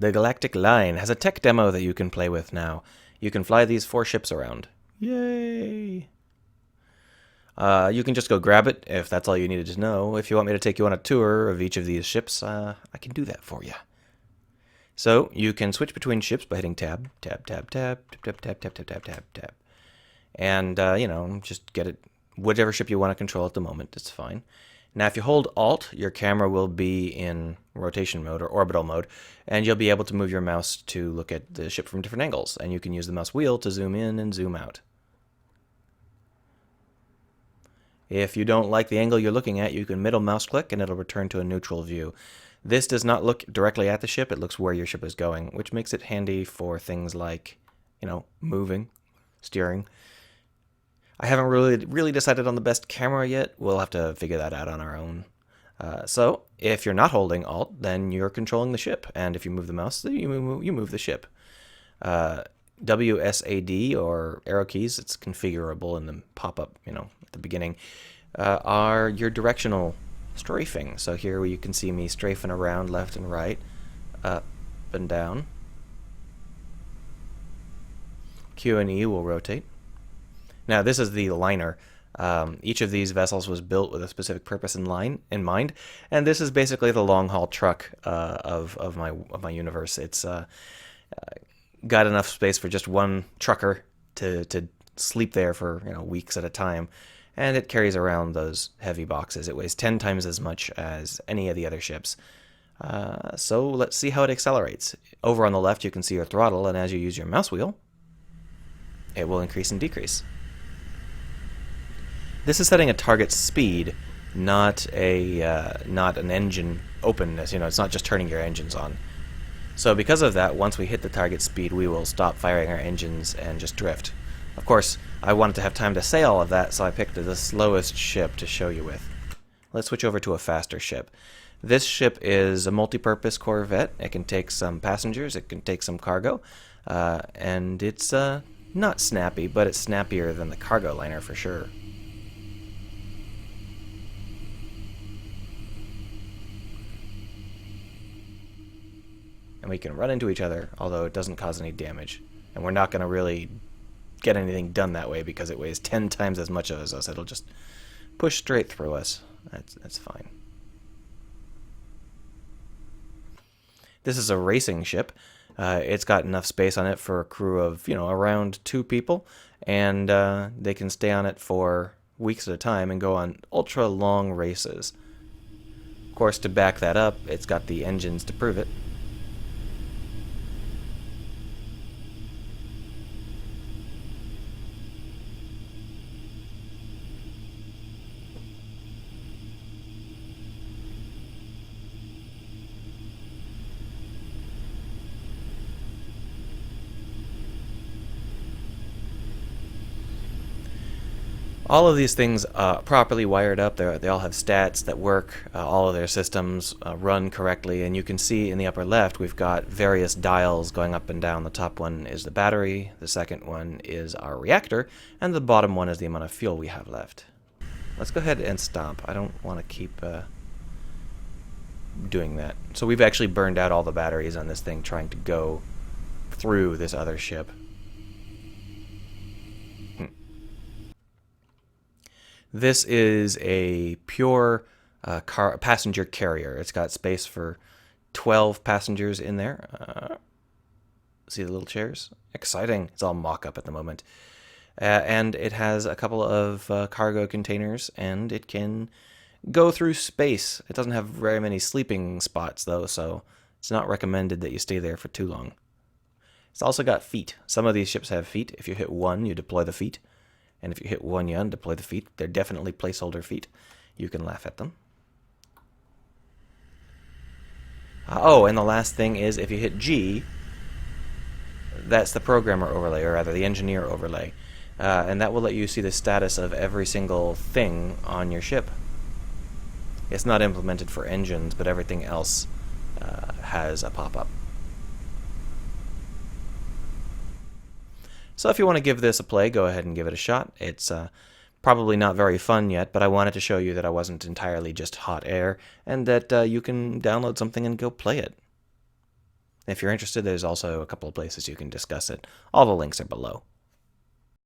The Galactic line has a tech demo that you can play with now. You can fly these 4 ships around. Yay! You can just go grab it if that's all you needed to know. If you want me to take you on a tour of each of these ships, I can do that for you. So you can switch between ships by hitting tab, tab, tab, tab, tab, tab, tab, tab, tab, tab, tab. And, just get it, whatever ship you want to control at the moment, it's fine. Now, if you hold Alt, your camera will be in rotation mode or orbital mode, and you'll be able to move your mouse to look at the ship from different angles, and you can use the mouse wheel to zoom in and zoom out. If you don't like the angle you're looking at, you can middle mouse click and it'll return to a neutral view. This does not look directly at the ship, it looks where your ship is going, which makes it handy for things like, moving, steering. I haven't really decided on the best camera yet. We'll have to figure that out on our own. So if you're not holding Alt, then you're controlling the ship, and if you move the mouse, you move the ship. WSAD or arrow keys, it's configurable in the pop-up, at the beginning, are your directional strafing. So here you can see me strafing around left and right, up and down. Q and E will rotate. Now this is the liner. Each of these vessels was built with a specific purpose in mind, and this is basically the long-haul truck of my universe. It's got enough space for just one trucker to sleep there for weeks at a time, and it carries around those heavy boxes. It weighs 10 times as much as any of the other ships. So let's see how it accelerates. Over on the left you can see your throttle, and as you use your mouse wheel, it will increase and decrease. This is setting a target speed, not an engine openness. It's not just turning your engines on. So because of that, once we hit the target speed, we will stop firing our engines and just drift. Of course, I wanted to have time to say all of that, so I picked the slowest ship to show you with. Let's switch over to a faster ship. This ship is a multi-purpose corvette. It can take some passengers, it can take some cargo, and it's not snappy, but it's snappier than the cargo liner for sure. And we can run into each other, although it doesn't cause any damage. And we're not going to really get anything done that way because it weighs 10 times as much as us. It'll just push straight through us. That's fine. This is a racing ship. It's got enough space on it for a crew of, around 2 people, and they can stay on it for weeks at a time and go on ultra long races. Of course, to back that up, it's got the engines to prove it. All of these things properly wired up. They all have stats that work. All of their systems run correctly. And you can see in the upper left, we've got various dials going up and down. The top one is the battery. The second one is our reactor. And the bottom one is the amount of fuel we have left. Let's go ahead and stop. I don't want to keep doing that. So we've actually burned out all the batteries on this thing trying to go through this other ship. This is a pure passenger carrier. It's got space for 12 passengers in there. See the little chairs? Exciting. It's all mock-up at the moment. And it has a couple of cargo containers, and it can go through space. It doesn't have very many sleeping spots, though, so it's not recommended that you stay there for too long. It's also got feet. Some of these ships have feet. If you hit 1, you deploy the feet. And if you hit 1, you undeploy the feet. They're definitely placeholder feet. You can laugh at them. Oh, and the last thing is if you hit G, that's the programmer overlay, or rather the engineer overlay. And that will let you see the status of every single thing on your ship. It's not implemented for engines, but everything else has a pop-up. So if you want to give this a play, go ahead and give it a shot. It's probably not very fun yet, but I wanted to show you that I wasn't entirely just hot air, and that you can download something and go play it. If you're interested, there's also a couple of places you can discuss it. All the links are below.